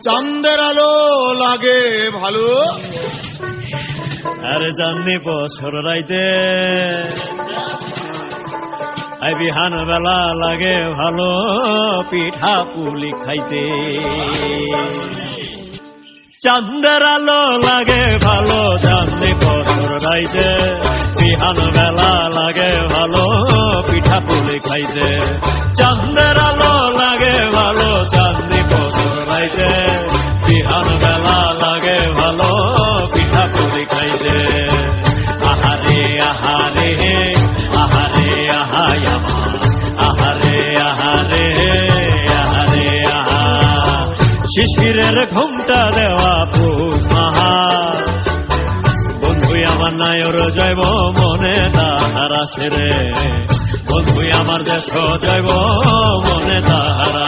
চাঁদের আলো লাগে ভালো। আরে জাননি বছর রাইতে বিহান বেলা লাগে ভালো পিঠা পুলি খাইতে। চাঁদের আলো লাগে ভালো জাননি বছর রাইতে বিহান বেলা লাগে ভালো পিঠা পুলি খাইতে। চাঁদের আলো লাগে ভালো চাঁদনি বছর রাইতে বিহান বেলা লাগে ভালো পিঠা পুলি খাইতে। আহারে আহারে আহারে আহাই আমার আহারে আহারে আহারে আহা শিশিরের ঘুমটা দেওয়া পুষ মাস। বন্ধু আমার নায়র যাইব মনে তাহারা সেরে বন্ধু আমার দেশ যাইব মনে তাহারা।